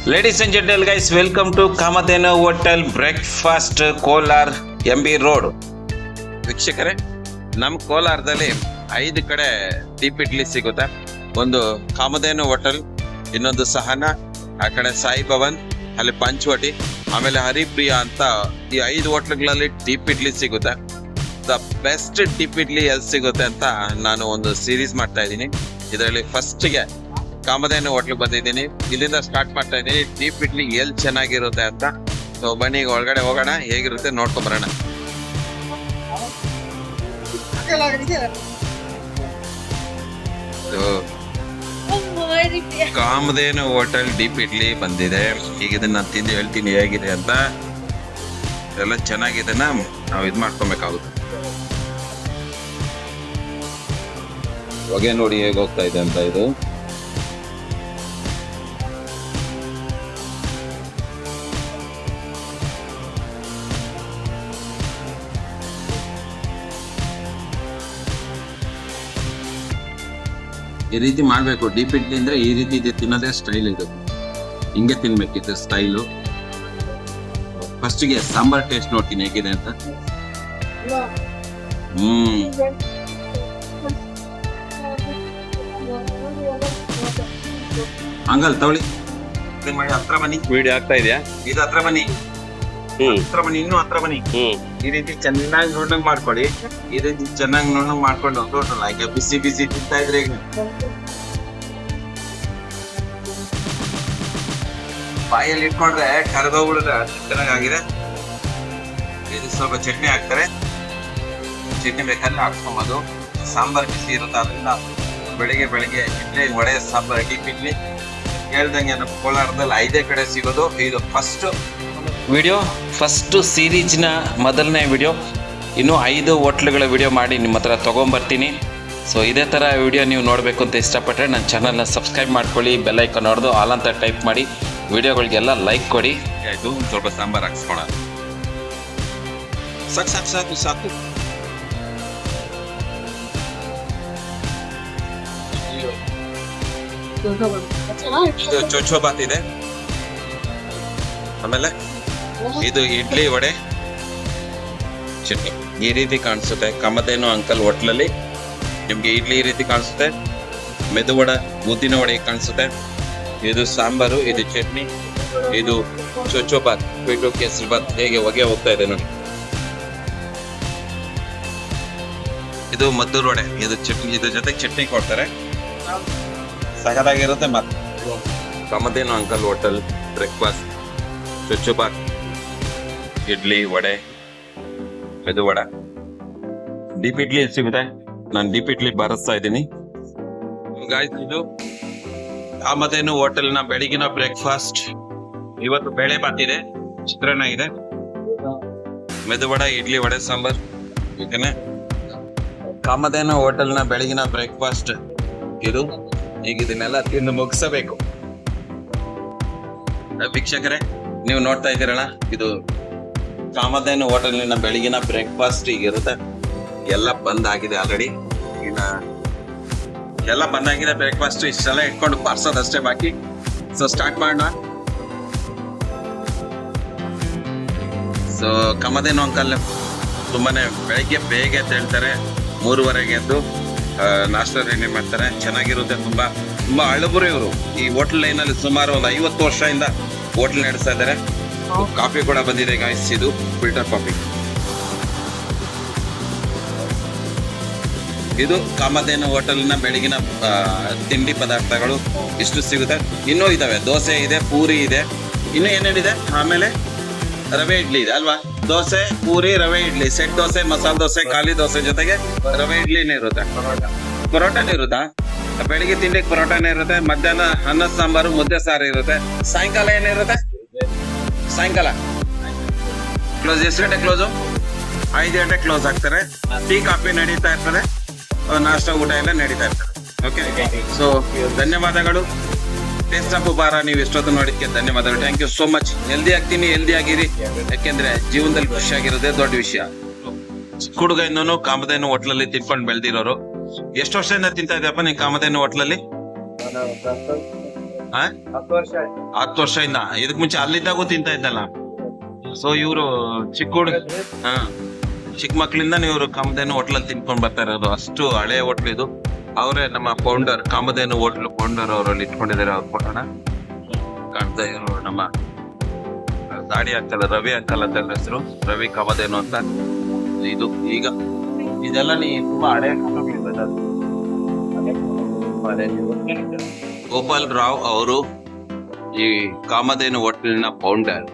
Ladies and gentlemen, guys, welcome to Kamadhenu Hotel Breakfast Kolar MB Road. ವೀಕ್ಷಕರೇ, ನಮ್ಮ ಕೋಲಾರದಲ್ಲಿ 5 ಕಡೆ ಡೀಪ್ ಇಡ್ಲಿ ಸಿಗುತ್ತೆ. ಒಂದು ಕಾಮಧೇನು ಹೋಟೆಲ್, ಇನ್ನೊಂದು ಸಹನ, ಆ ಕಡೆ ಸಾಯಿ ಭವನ್, ಅಲ್ಲಿ ಪಂಚವಟಿ, ಆಮೇಲೆ ಹರಿಪ್ರಿಯಾ ಅಂತ ಈ 5 ಹೋಟ್ಲ್ಗಳಲ್ಲಿ ಡೀಪ್ ಇಡ್ಲಿ ಸಿಗುತ್ತೆ. ದ ಬೆಸ್ಟ್ ಡೀಪ್ ಇಡ್ಲಿ ಎಲ್ಲಿ ಸಿಗುತ್ತೆ ಅಂತ ನಾನು ಒಂದು ಸೀರೀಸ್ ಮಾಡ್ತಾ ಇದ್ದೀನಿ. ಇದರಲ್ಲಿ ಫಸ್ಟ್ಗೆ ಕಾಮಧೇನು ಹೋಟ್ಲಿಗೆ ಬಂದಿದ್ದೀನಿ. ಇಲ್ಲಿಂದ ಸ್ಟಾರ್ಟ್ ಮಾಡ್ತಾ ಇದ್ದೀನಿ. ಡೀಪ್ ಇಡ್ಲಿ ಎಲ್ಲಿ ಚೆನ್ನಾಗಿರುತ್ತೆ ಅಂತ. ಸೊ ಬನ್ನಿ, ಈಗ ಒಳಗಡೆ ಹೋಗೋಣ, ಹೇಗಿರುತ್ತೆ ನೋಡ್ಕೊಂಡ್ ಬರೋಣ. ಕಾಮಧೇನು ಹೋಟೆಲ್ ಡೀಪ್ ಇಡ್ಲಿ ಬಂದಿದೆ. ಈಗ ಇದನ್ನ ನಾನು ತಿಂದು ಹೇಳ್ತೀನಿ ಹೇಗಿದೆ ಅಂತ. ಎಲ್ಲ ಚೆನ್ನಾಗಿದೆ, ನಾವು ಇದು ಮಾಡ್ಕೊಬೇಕಾಗುತ್ತೆ. ಹೊಗೆ ನೋಡಿ ಹೇಗೆ ಹೋಗ್ತಾ ಇದೆ ಅಂತ. ಇದು ಈ ರೀತಿ ಮಾಡ್ಬೇಕು. ಡೀಪ್ ಇಡ್ಲಿ ಅಂದ್ರೆ ಈ ರೀತಿ ಇದೆ, ತಿನ್ನೋದೇ ಸ್ಟೈಲ್. ಇದು ಹಿಂಗೆ ತಿನ್ಬೇಕಿತ್ತು ಸ್ಟೈಲು. ಫಸ್ಟ್ಗೆ ಸಾಂಬಾರ್ ಟೇಸ್ಟ್ ನೋಡ್ತೀನಿ ಹೇಗಿದೆ ಅಂತ. ಅಂಗಲ್ ತಗೊಳ್ಳಿ, ಮಾಡಿ ಹತ್ರ ಬನ್ನಿ. ವಿಡಿಯೋ ಆಗ್ತಾ ಇದೆಯಾ? ಇದು ಹತ್ರ ಬನ್ನಿ, ಹತ್ರ ಬನ್ನಿ, ಇನ್ನೂ ಹತ್ರ ಬನ್ನಿ. ಈ ರೀತಿ ಚೆನ್ನಾಗಿ ನೋಡಂಗ್ ಮಾಡ್ಕೊಳ್ಳಿ. ಈ ರೀತಿ ಚೆನ್ನಾಗಿ ನೋಡಂಗ್ ಮಾಡ್ಕೊಂಡು ಟೋಟಲ್ ಆಗಿ ಬಿಸಿ ಬಿಸಿ ತಿಂತಾ ಇದ್ರೆ ಈಗ ಬಾಯಲ್ಲಿ ಇಟ್ಕೊಂಡ್ರೆ ಕರೆದೋಗ್ಬಿಡುತ್ತೆ. ಚೆನ್ನಾಗಿದೆ. ಇದು ಸ್ವಲ್ಪ ಚಟ್ನಿ ಹಾಕ್ತಾರೆ. ಚಟ್ನಿ ಬೇಕಾದ್ರೆ ಹಾಕ್ಸ್ಕೊಂಬೋದು. ಸಾಂಬಾರ್ ಬಿಸಿ ಇರುತ್ತೆ, ಅದರಿಂದ ಬೆಳಿಗ್ಗೆ ಇಡ್ಲಿ, ವಡೆ, ಸಾಂಬಾರ್, ಡೀಪ್ ಇಡ್ಲಿ ಹೇಳ್ದಂಗೆ ನಮ್ಮ ಕೋಲಾರದಲ್ಲಿ 5 ಕಡೆ ಸಿಗೋದು. ಇದು ಫಸ್ಟ್ ಸೀರೀಸ್ನ ಮೊದಲನೇ ವಿಡಿಯೋ. ಇನ್ನೂ 5 ಹೋಟ್ಲುಗಳ ವಿಡಿಯೋ ಮಾಡಿ ನಿಮ್ಮ ಹತ್ರ ತೊಗೊಂಬರ್ತೀನಿ. ಸೊ ಇದೇ ಥರ ವಿಡಿಯೋ ನೀವು ನೋಡಬೇಕು ಅಂತ ಇಷ್ಟಪಟ್ಟರೆ ನನ್ನ ಚಾನಲ್ನ ಸಬ್ಸ್ಕ್ರೈಬ್ ಮಾಡ್ಕೊಳ್ಳಿ. ಬೆಲ್ ಐಕಾನ್ ಹೊಡೆದು ಆಲ್ ಅಂತ ಟೈಪ್ ಮಾಡಿ, ವಿಡಿಯೋಗಳಿಗೆಲ್ಲ ಲೈಕ್ ಕೊಡಿ. ಆಯಿತು, ಸ್ವಲ್ಪ ಸಾಂಬಾರು ಹಾಕ್ಸ್ಕೊಳ. ಸಾಕು. ಇದು ಚೊಚ್ಚೋ ಬಾತ್ ಇದೆ. ಆಮೇಲೆ ಇದು ಇಡ್ಲಿ, ವಡೆ, ಚಟ್ನಿ ಈ ರೀತಿ ಕಾಣಿಸುತ್ತೆ. ಕಾಮಧೇನು ಅಂಕಲ್ ಹೋಟ್ಲಲ್ಲಿ ನಿಮ್ಗೆ ಇಡ್ಲಿ ಈ ರೀತಿ ಕಾಣಿಸುತ್ತೆ. ಮೆದು ವಡೆ, ಉದ್ದಿನ ವಡೆ ಕಾಣಿಸುತ್ತೆ. ಇದು ಸಾಂಬಾರು, ಇದು ಚಟ್ನಿ, ಇದು ಚೊಚ್ಚೋ ಬಾತ್, ಬಿಟ್ಟು ಕೇಸರಿ ಬಾತ್ ಹೇಗೆ ಹೊಗೆ ಹೋಗ್ತಾ ಇದೆ ನೋಡಿ. ಇದು ಮದ್ದೂರು ವಡೆ, ಇದು ಚಟ್ನಿ, ಇದ್ರ ಜೊತೆಗೆ ಚಟ್ನಿ ಕೊಡ್ತಾರೆ. ಸಖತ್ತಾಗಿರುತ್ತೆ. ಮತ್ತೆ ಕಾಮಧೇನು ಅಂಕಲ್ ಹೋಟೆಲ್ ಬ್ರೇಕ್ಫಾಸ್ಟ್, ಚೊಚ್ಚೋ ಬಾತ್, ಇಡ್ಲಿ, ವಡೆ, ಮೆದು ವಡೆ, ಡೀಪ್ ಇಡ್ಲಿ ಸಿಗುತ್ತೆ. ನಾನು ಡೀಪ್ ಇಡ್ಲಿ ಬಾರಿಸ್ತಾ ಇದ್ದೀನಿ. ಇದು ಕಾಮಧೇನು ಹೋಟೆಲ್ನ ಬೆಳಗಿನ ಬ್ರೇಕ್ಫಾಸ್ಟ್. ಇವತ್ತು ಬೇಳೆ ಬಾತ್ ಇದೆ, ಚಿತ್ರಾನ್ನ ಇದೆ, ಮೆದು ವಡೆ, ಇಡ್ಲಿ, ವಡೆ, ಸಾಂಬಾರ್. ಓಕೆನಾ? ಕಾಮಧೇನು ಹೋಟೆಲ್ನ ಬೆಳಗಿನ ಬ್ರೇಕ್ಫಾಸ್ಟ್ ಇದು. ಈಗ ಇದನ್ನೆಲ್ಲ ತಿಂದು ಮುಗಿಸಬೇಕು. ವೀಕ್ಷಕರೇ, ನೀವು ನೋಡ್ತಾ ಇದ್ದೀರಲ್ಲ, ಇದು ಕಾಮಧೇನು ಹೋಟೆಲ್ನ ಬೆಳಗಿನ ಬ್ರೇಕ್ಫಾಸ್ಟ್ ಈಗಿರುತ್ತೆ. ಎಲ್ಲ ಬಂದಾಗಿದೆ ಆಲ್ರೆಡಿ. ಎಲ್ಲ ಬಂದಾಗಿದೆ ಬ್ರೇಕ್ಫಾಸ್ಟ್. ಇಷ್ಟೆಲ್ಲ ಇಟ್ಕೊಂಡು ಪಾರ್ಸೋದಷ್ಟೇ ಬಾಕಿ. ಸೊ ಸ್ಟಾರ್ಟ್ ಮಾಡೋಣ. ಸೊ ಕಾಮಧೇನು ಅಂಕಲ್ ತುಂಬಾನೇ ಬೆಳಗ್ಗೆ ಬೇಗ ಎದ್ದು ಹೇಳ್ತಾರೆ. 3:30ಗೆ ಎದ್ದು ನಾಷ್ಟ ರೆಡಿ ಮಾಡ್ತಾರೆ. ಚೆನ್ನಾಗಿರುತ್ತೆ. ತುಂಬಾ ಹಳಬರು ಇವರು. ಈ ಹೋಟೆಲ್ ಲೈನಲ್ಲಿ ಸುಮಾರು ಒಂದು 50 ವರ್ಷದಿಂದ ಹೋಟೆಲ್ ನಡೆಸ್ತಾ ಇದ್ದಾರೆ. ಕಾಫಿ ಕೂಡ ಬಂದಿದೆ ಗಾಯ್ಸ್. ಇದು ಫಿಲ್ಟರ್ ಕಾಫಿ. ಇದು ಕಾಮಧೇನು ಹೋಟೆಲ್ನ ಬೆಳಗಿನ ತಿಂಡಿ ಪದಾರ್ಥಗಳು ಇಷ್ಟು ಸಿಗುತ್ತೆ. ಇನ್ನೂ ಇದಾವೆ. ದೋಸೆ ಇದೆ, ಪೂರಿ ಇದೆ, ಇನ್ನೂ ಏನೇನಿದೆ. ಆಮೇಲೆ ರವೆ ಇಡ್ಲಿ ಇದೆ ಅಲ್ವಾ? ದೋಸೆ, ಪೂರಿ, ರವೆ ಇಡ್ಲಿ, ಸೆಟ್ ದೋಸೆ, ಮಸಾಲೆ ದೋಸೆ, ಖಾಲಿ ದೋಸೆ ಜೊತೆಗೆ ರವೆ ಇಡ್ಲಿನೇ ಇರುತ್ತೆ. ಪರೋಟಾನೇ ಇರುತ್ತಾ? ಬೆಳಿಗ್ಗೆ ತಿಂಡಿಗೆ ಪರೋಟಾನೇ ಇರುತ್ತೆ. ಮಧ್ಯಾಹ್ನ ಅನ್ನ ಸಾಂಬಾರು, ಮುದ್ದೆ ಸಾರು ಇರುತ್ತೆ. ಸಾಯಂಕಾಲ ಏನಿರುತ್ತೆ? ಸಾಯಂಕಾಲ ಕ್ಲೋಸ್. ಎಷ್ಟು ಗಂಟೆ ಕ್ಲೋಸು? 5 ಗಂಟೆ ಕ್ಲೋಸ್ ಆಗ್ತಾರೆ. ಟೀ ಕಾಫಿ ನಡೀತಾ ಇರ್ತದೆ, ನಾಷ್ಟ ಊಟ ಎಲ್ಲ ನಡೀತಾ ಇರ್ತದೆ. ಓಕೆ, ಸೊ ಧನ್ಯವಾದಗಳು. ಟೇಸ್ಟ್ ಆಫ್ ಉಪಹಾರ ನೀವು ಎಷ್ಟೊತ್ತು ನೋಡಿದ್ಕೆ ಧನ್ಯವಾದಗಳು. Thank you so much. Healthy ಆಗ್ತೀನಿ, ಹೆಲ್ದಿ ಆಗಿರಿ. ಯಾಕೆಂದ್ರೆ ಜೀವನದಲ್ಲಿ ಖುಷಿಯಾಗಿರೋದೇ ದೊಡ್ಡ ವಿಷಯ. ಹುಡುಗನೂ ಕಾಮಧೇನು ಹೋಟ್ಲಲ್ಲಿ ತಿನ್ಕೊಂಡು ಬೆಳೆದಿರೋರು. ಎಷ್ಟು ವರ್ಷದಿಂದ ತಿಂತಾ ಇದೆಯಪ್ಪ ನೀನ್ ಕಾಮಧೇನು ಹೋಟ್ಲಲ್ಲಿ? ಆ? 10 ವರ್ಷ ಆಯ್ತು. 10 ವರ್ಷದಿಂದ. ಇದಕ್ ಮುಂಚೆ ಅಲ್ಲಿದ್ದಾಗೂ ತಿಂತ ಇದ್ದಲ್ಲ. ಸೊ ಇವರು ಚಿಕ್ಕ ಹುಡುಗ, ಹಾ, ಚಿಕ್ಕ ಮಕ್ಳಿಂದ ಇವರು ಕಾಮಧೇನು ಹೋಟ್ಲಲ್ಲಿ ತಿನ್ಕೊಂಡ್ ಬರ್ತಾ ಇರೋದು. ಅಷ್ಟು ಹಳೆ ಹೋಟ್ಲ್ ಇದು. ಅವರೇ ನಮ್ಮ ಫೌಂಡರ್, ಕಾಮಧೇನು ಹೋಟ್ಲ್ ಫೌಂಡರ್ ಅವರಲ್ಲಿ ಇಟ್ಕೊಂಡಿದ್ದಾರೆ ಅವ್ರ ಫೋಟೋನ. ಕಾಣ್ತಾ ಇರೋ ನಮ್ಮ ದಾಡಿ ಅಂಕಲ್, ರವಿ ಅಂಕಲ್ ಅಂತ ಹೆಸರು, ರವಿ ಕಾಮಧೇನು ಅಂತ. ಇದು ಈಗ ಇದೆಲ್ಲ ತುಂಬಾ ಹಳೆ ಗೋಪಾಲ್ ರಾವ್ ಅವರು ಈ ಕಾಮಧೇನು ಹೋಟ್ಲಿನ ಫೌಂಡರ್.